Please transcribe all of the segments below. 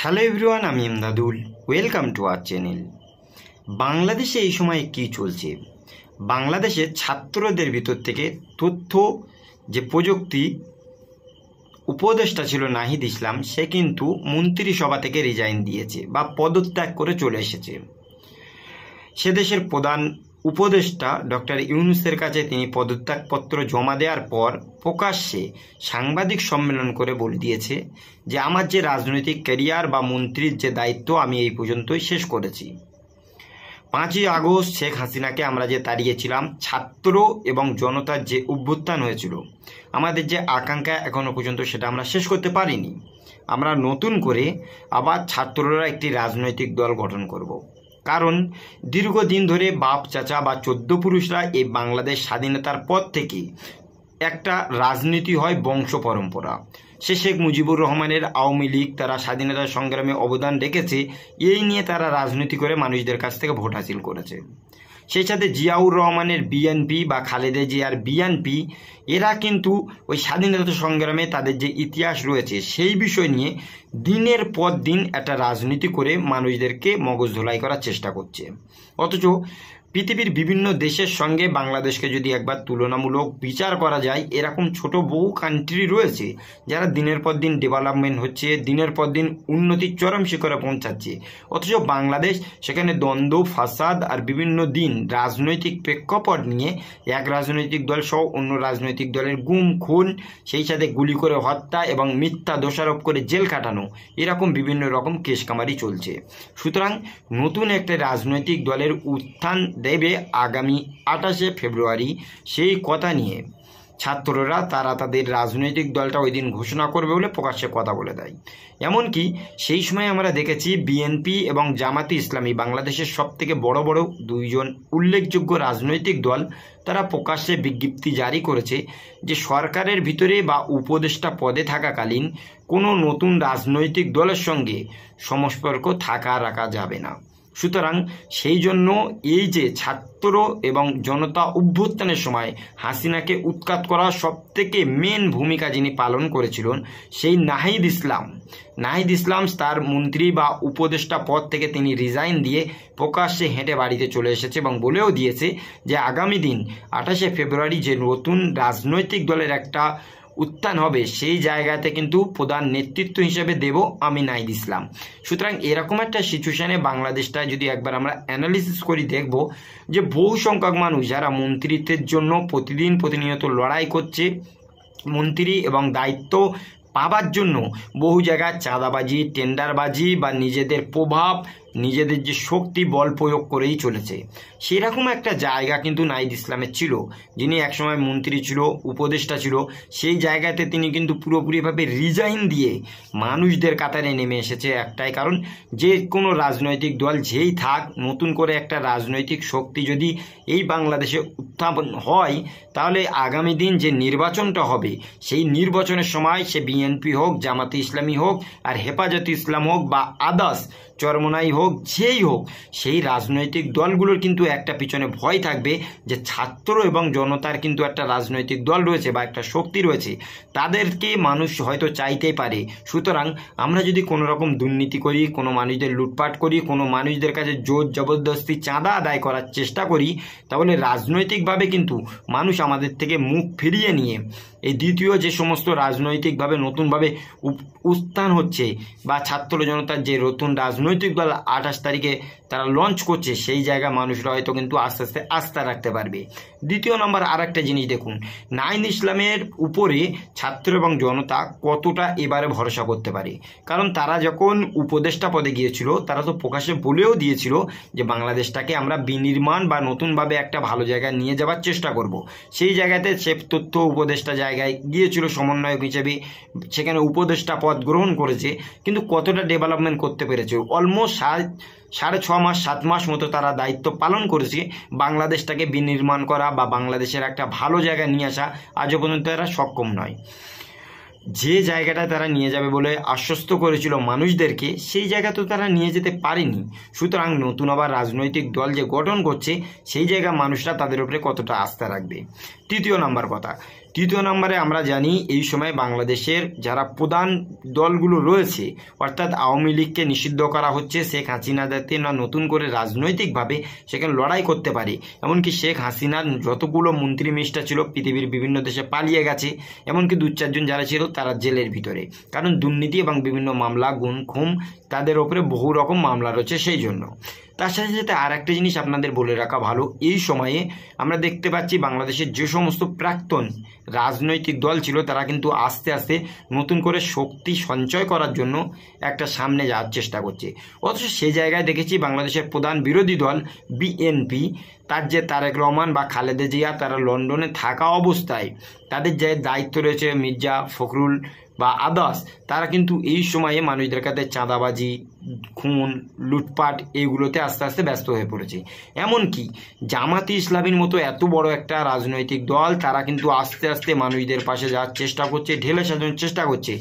Hello everyone, আমি Emdadul. Welcome to our channel. বাংলাদেশে এই সময় কি চলছে? বাংলাদেশের ছাত্রদের ভিতর থেকে তথ্য যে প্রযুক্তি উপদেষ্টা ছিল নাহিদ ইসলাম, সে কিন্তু মন্ত্রিসভা থেকে রিজাইন দিয়েছে বা পদত্যাগ করে চলে এসেছে। সে দেশের প্রধান উপদেষ্টা ডক্টর ইউনূসের কাছে তিনি পদত্যাগপত্র জমা দেওয়ার পর প্রকাশ্যে সাংবাদিক সম্মেলন করে বলে দিয়েছে যে আমার যে রাজনৈতিক ক্যারিয়ার বা মন্ত্রীর যে দায়িত্ব আমি এই পর্যন্তই শেষ করেছি। 5ই আগস্ট শেখ হাসিনাকে আমরা যে তাড়িয়েছিলাম, ছাত্র এবং জনতার যে অভ্যুত্থান হয়েছিল, আমাদের যে আকাঙ্ক্ষা এখনো পর্যন্ত সেটা আমরা শেষ করতে পারিনি। আমরা নতুন করে আবার ছাত্ররা একটি রাজনৈতিক দল গঠন করব। কারণ দীর্ঘদিন ধরে বাপ চাচা বা 14 পুরুষরা এই বাংলাদেশ স্বাধীনতার পর থেকে একটা রাজনীতি হয় বংশ পরম্পরা। সে শেখ মুজিবুর রহমানের আওয়ামী লীগ তারা স্বাধীনতা সংগ্রামে অবদান রেখেছে, এই নিয়ে তারা রাজনীতি করে মানুষদের কাছ থেকে ভোট হাসিল করেছে। সেই সাথে জিয়াউর রহমানের বিএনপি বা খালেদা জিয়ার বিএনপি, এরা কিন্তু ওই স্বাধীনতা সংগ্রামে তাদের যে ইতিহাস রয়েছে সেই বিষয় নিয়ে দিনের পর দিন একটা রাজনীতি করে মানুষদেরকে মগজ ধোলাই করার চেষ্টা করছে। অথচ পৃথিবীর বিভিন্ন দেশের সঙ্গে বাংলাদেশকে যদি একবার তুলনামূলক বিচার করা যায়, এরকম ছোট বহু কান্ট্রি রয়েছে যারা দিনের পর দিন ডেভেলপমেন্ট হচ্ছে, দিনের পর দিন উন্নতির চরম শিখরে পৌঁছাচ্ছে। অথচ বাংলাদেশ সেখানে দ্বন্দ্ব, ফাসাদ আর বিভিন্ন দিন রাজনৈতিক প্রেক্ষাপট নিয়ে এক রাজনৈতিক দল সহ অন্য রাজনৈতিক দলের গুম খুন, সেই সাথে গুলি করে হত্যা এবং মিথ্যা দোষারোপ করে জেল কাটানো, এরকম বিভিন্ন রকম কেশকামারি চলছে। সুতরাং নতুন একটা রাজনৈতিক দলের উত্থান দেবে আগামী 28শে ফেব্রুয়ারি, সেই কথা নিয়ে ছাত্ররা তারা তাদের রাজনৈতিক দলটা ওই দিন ঘোষণা করবে বলে প্রকাশ্যে কথা বলে দেয়। এমনকি সেই সময় আমরা দেখেছি বিএনপি এবং জামাতে ইসলামী, বাংলাদেশের সবথেকে বড় বড় দুইজন উল্লেখযোগ্য রাজনৈতিক দল, তারা প্রকাশ্যে বিজ্ঞপ্তি জারি করেছে যে সরকারের ভিতরে বা উপদেষ্টা পদে থাকাকালীন কোনো নতুন রাজনৈতিক দলের সঙ্গে সম্পর্ক রাখা যাবে না। সুতরাং সেই জন্য এই যে ছাত্র এবং জনতা অভ্যুত্থানের সময় হাসিনাকে উৎখাত করার সবথেকে মেন ভূমিকা যিনি পালন করেছিলেন, সেই নাহিদ ইসলাম তার মন্ত্রী বা উপদেষ্টা পদ থেকে তিনি রিজাইন দিয়ে প্রকাশ্যে হেঁটে বাড়িতে চলে এসেছে এবং বলেও দিয়েছে যে আগামী দিন 28শে ফেব্রুয়ারি যে নতুন রাজনৈতিক দলের একটা উত্থান হবে, সেই জায়গাতে কিন্তু প্রধান নেতৃত্ব হিসেবে দেব আমি নাহিদ ইসলাম। সুতরাং এরকম একটা সিচুয়েশনে বাংলাদেশটা যদি একবার আমরা অ্যানালিসিস করি, দেখব যে বহু সংখ্যক মানুষ যারা মন্ত্রিত্বের জন্য প্রতিনিয়ত লড়াই করছে, মন্ত্রী এবং দায়িত্ব পাবার জন্য বহু জায়গায় চাঁদাবাজি, টেন্ডারবাজি বা নিজেদের প্রভাব, নিজেদের যে শক্তি বল প্রয়োগ করেই চলেছে। সেরকম একটা জায়গা কিন্তু নাহিদ ইসলামের ছিল, যিনি একসময় মন্ত্রী ছিল, উপদেষ্টা ছিল। সেই জায়গাতে তিনি কিন্তু পুরোপুরিভাবে রিজাইন দিয়ে মানুষদের কাতারে নেমে এসেছে। একটাই কারণ, যে কোনো রাজনৈতিক দল যেই থাক, নতুন করে একটা রাজনৈতিক শক্তি যদি এই বাংলাদেশে উত্থাপন হয়, তাহলে আগামী দিন যে নির্বাচনটা হবে, সেই নির্বাচনের সময় সে বিএনপি হোক, জামাতে ইসলামী হোক, আর হেফাজতে ইসলাম হোক বা আদার্স চরমনাই হোক, যেই হোক, সেই রাজনৈতিক দলগুলোর কিন্তু একটা পিছনে ভয় থাকবে যে ছাত্র এবং জনতার কিন্তু একটা রাজনৈতিক দল রয়েছে বা একটা শক্তি রয়েছে, তাদেরকে মানুষ হয়তো চাইতেই পারে। সুতরাং আমরা যদি কোনো রকম দুর্নীতি করি, কোনো মানুষদের লুটপাট করি, কোনো মানুষদের কাছে জোর জবরদস্তি চাঁদা আদায় করার চেষ্টা করি, তাহলে রাজনৈতিকভাবে কিন্তু মানুষ আমাদের থেকে মুখ ফিরিয়ে নিয়ে এই দ্বিতীয় যে সমস্ত রাজনৈতিকভাবে নতুনভাবে উত্থান হচ্ছে বা ছাত্র জনতার যে নতুন রাজনৈতিক দল 28 তারিখে তারা লঞ্চ করছে, সেই জায়গায় মানুষরা হয়তো কিন্তু আস্তে আস্তে আস্থা রাখতে পারবে। দ্বিতীয় নম্বর আর একটা জিনিস দেখুন, নাহিদ ইসলামের উপরে ছাত্র এবং জনতা কতটা এবারে ভরসা করতে পারে। কারণ তারা যখন উপদেষ্টা পদে গিয়েছিল, তারা তো প্রকাশ্যে বলেও দিয়েছিল যে বাংলাদেশটাকে আমরা বিনির্মাণ বা নতুনভাবে একটা ভালো জায়গায় নিয়ে যাওয়ার চেষ্টা করব। সেই জায়গাতে সে তথ্য উপদেষ্টা জায়গায় গিয়েছিল সমন্বয়ক হিসেবে, সেখানে উপদেষ্টা পদ গ্রহণ করেছে, কিন্তু কতটা ডেভেলপমেন্ট করতে পেরেছে? অলমোস্ট 6.5 মাস 7 মাস মতো তারা দায়িত্ব পালন করেছে। বাংলাদেশটাকে বিনির্মাণ করা বা বাংলাদেশের একটা ভালো জায়গায় নিয়ে আসা আজও পর্যন্ত এরা সক্ষম নয়। যে জায়গাটা তারা নিয়ে যাবে বলে আশ্বস্ত করেছিল মানুষদেরকে, সেই জায়গা তো তারা নিয়ে যেতে পারেনি। সুতরাং নতুন আবার রাজনৈতিক দল যে গঠন করছে, সেই জায়গা মানুষরা তাদের উপরে কতটা আস্থা রাখবে। তৃতীয় নাম্বার কথা, তৃতীয় নম্বরে আমরা জানি এই সময় বাংলাদেশের যারা প্রধান দলগুলো রয়েছে, অর্থাৎ আওয়ামী লীগকে নিষিদ্ধ করা হচ্ছে। শেখ হাসিনা যাতে না নতুন করে রাজনৈতিকভাবে সেখানে লড়াই করতে পারে, এমনকি শেখ হাসিনার যতগুলো মন্ত্রী মিনিস্টার ছিল পৃথিবীর বিভিন্ন দেশে পালিয়ে গেছে, এমনকি 2-4 জন যারা ছিল তারা জেলের ভিতরে, কারণ দুর্নীতি এবং বিভিন্ন মামলা গুম খুম তাদের ওপরে বহু রকম মামলা রয়েছে। সেই জন্য তার সাথে সাথে আর একটা জিনিস আপনাদের বলে রাখা ভালো, এই সময়ে আমরা দেখতে পাচ্ছি বাংলাদেশের যে সমস্ত প্রাক্তন রাজনৈতিক দল ছিল তারা কিন্তু আস্তে আস্তে নতুন করে শক্তি সঞ্চয় করার জন্য একটা সামনে যাওয়ার চেষ্টা করছে। অথচ সেই জায়গায় দেখেছি বাংলাদেশের প্রধান বিরোধী দল বিএনপি, তার যে তারেক রহমান বা খালেদা জিয়া, তারা লন্ডনে থাকা অবস্থায় তাদের যে দায়িত্ব রয়েছে মির্জা ফখরুল বা আদার্স, তারা কিন্তু এই সময়ে মানুষদের কাছে চাঁদাবাজি, খুন, লুটপাট এইগুলোতে আস্তে আস্তে ব্যস্ত হয়ে পড়েছে। এমনকি জামাতে ইসলামীর মতো এত বড় একটা রাজনৈতিক দল, তারা কিন্তু আস্তে আস্তে মানুষদের পাশে যাওয়ার চেষ্টা করছে, ঢেলে সাজানোর চেষ্টা করছে।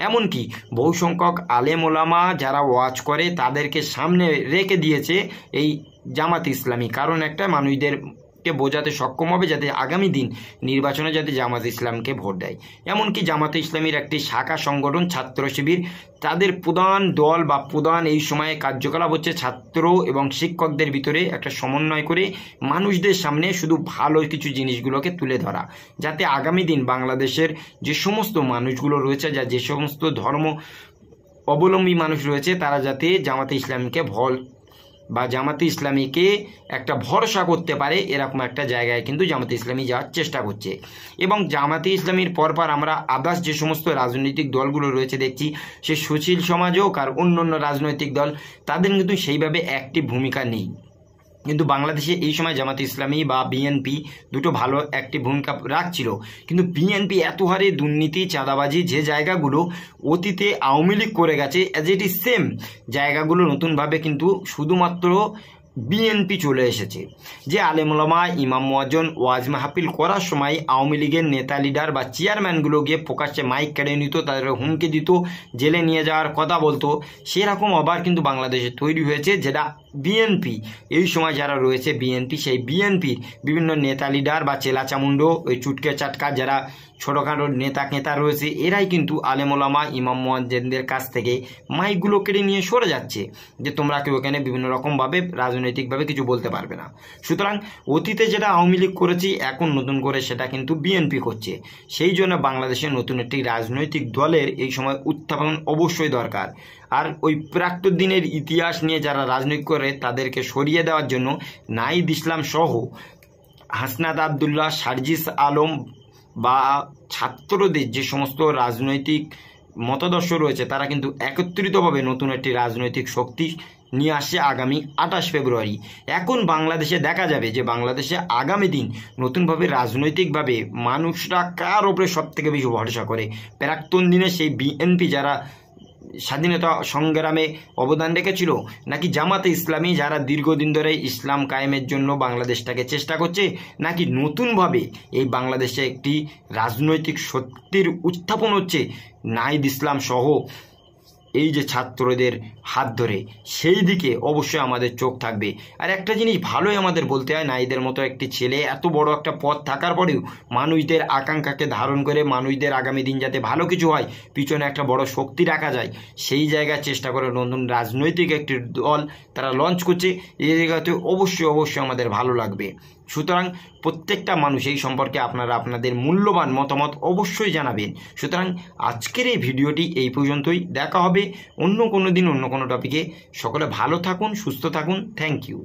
এমনকি বহু সংখ্যক আলেম ওলামা যারা ওয়াজ করে তাদেরকে সামনে রেখে দিয়েছে এই জামাতে ইসলামী, কারণ একটা মানুষদের বোঝাতে সক্ষম হবে যাতে আগামী দিন নির্বাচনে যাতে জামাতে ইসলামকে ভোট দেয়। এমনকি জামাতে ইসলামীর একটি শাখা সংগঠন ছাত্র শিবির, তাদের প্রধান দল বা প্রধান এই সময়ে কার্যকলাপ হচ্ছে ছাত্র এবং শিক্ষকদের ভিতরে একটা সমন্বয় করে মানুষদের সামনে শুধু ভালো কিছু জিনিসগুলোকে তুলে ধরা, যাতে আগামী দিন বাংলাদেশের যে সমস্ত মানুষগুলো রয়েছে, যে সমস্ত ধর্ম অবলম্বী মানুষ রয়েছে, তারা যাতে জামাতে ইসলামীকে বা জামাতে ইসলামীকে একটা ভরসা করতে পারে, এরকম একটা জায়গায় কিন্তু জামাতে ইসলামী যাওয়ার চেষ্টা করছে। এবং জামাতে ইসলামীর পরপর আমরা আদার্স যে সমস্ত রাজনৈতিক দলগুলো রয়েছে দেখছি, সে সুশীল সমাজ হোক আর অন্যান্য রাজনৈতিক দল, তাদের কিন্তু সেইভাবে অ্যাক্টিভ ভূমিকা নেই। কিন্তু বাংলাদেশে এই সময় জামাতে ইসলামী বা বিএনপি দুটো ভালো একটি ভূমিকা রাখছিল, কিন্তু বিএনপি এত হারে দুর্নীতি, চাঁদাবাজি, যে জায়গাগুলো অতীতে আওয়ামী লীগ করে গেছে অ্যাজ ইট ইজ সেম জায়গাগুলো নতুনভাবে কিন্তু শুধুমাত্র বিএনপি চলে এসেছে। যে আলেম ওলামা, ইমাম মুয়াজ্জিন ওয়াজ মাহফিল করার সময় আওয়ামী লীগের নেতা লিডার বা চেয়ারম্যানগুলো গিয়ে প্রকাশ্যে মাইক কেড়ে নিত, তাদের হুমকি দিত, জেলে নিয়ে যাওয়ার কথা বলতো, সেরকম আবার কিন্তু বাংলাদেশে তৈরি হয়েছে, যেটা বিএনপি এই সময় যারা রয়েছে বিএনপি, সেই বিএনপির বিভিন্ন নেতা লিডার বা চেলা চামুন্ডো, ওই চুটকে চাটকা যারা ছোটোখাটো নেতা রয়েছে, এরাই কিন্তু আলেম ওলামা, ইমাম মুয়াজ্জিনদের কাছ থেকে মাইকগুলো কেড়ে নিয়ে সরে যাচ্ছে, যে তোমরা কেউ এখানে বিভিন্ন রকমভাবে রাজনৈতিকভাবে কিছু বলতে পারবে না। সুতরাং অতীতে যেটা আওয়ামী লীগ করেছি, এখন নতুন করে সেটা কিন্তু বিএনপি করছে। সেই জন্য বাংলাদেশের নতুন একটি রাজনৈতিক দলের এই সময় উত্থাপন অবশ্যই দরকার। আর ওই প্রাক্তন দিনের ইতিহাস নিয়ে যারা রাজনীতি করে তাদেরকে সরিয়ে দেওয়ার জন্য নাহিদ ইসলাম সহ হাসনাত আবদুল্লাহ, সার্জিস আলম বা ছাত্রদের যে সমস্ত রাজনৈতিক মতাদর্শ রয়েছে, তারা কিন্তু একত্রিতভাবে নতুন একটি রাজনৈতিক শক্তি নিয়ে আসছে আগামী 28 ফেব্রুয়ারি। এখন বাংলাদেশে দেখা যাবে যে বাংলাদেশে আগামী দিন নতুনভাবে রাজনৈতিকভাবে মানুষরা কার ওপরে সব থেকে বেশি ভরসা করে। প্রাক্তন দিনে সেই বিএনপি যারা স্বাধীনতা সংগ্রামে অবদান রেখেছিল, নাকি জামাতে ইসলামী যারা দীর্ঘদিন ধরে ইসলাম কায়েমের জন্য বাংলাদেশটাকে চেষ্টা করছে, নাকি নতুনভাবে এই বাংলাদেশে একটি রাজনৈতিক শক্তির উত্থাপন হচ্ছে নাহিদ ইসলাম সহ এই যে ছাত্রদের হাত ধরে, সেই দিকে অবশ্যই আমাদের চোখ থাকবে। আর একটা জিনিস ভালোই আমাদের বলতে হয়, নাহিদের মতো একটি ছেলে এত বড় একটা পদ থাকার পরেও মানুষদের আকাঙ্ক্ষাকে ধারণ করে মানুষদের আগামী দিন যাতে ভালো কিছু হয়, পিছনে একটা বড় শক্তি রাখা যায়, সেই জায়গায় চেষ্টা করে নতুন রাজনৈতিক একটি দল তারা লঞ্চ করছে। এই জায়গাতে অবশ্যই আমাদের ভালো লাগবে। সুতরাং প্রত্যেকটা মানুষ এই সম্পর্কে আপনারা আপনাদের মূল্যবান মতামত অবশ্যই জানাবেন। সুতরাং আজকের এই ভিডিওটি এই পর্যন্তই, দেখা হবে অন্য কোনো দিন অন্য কোনো টপিকে। সকলে ভালো থাকুন, সুস্থ থাকুন। Thank you.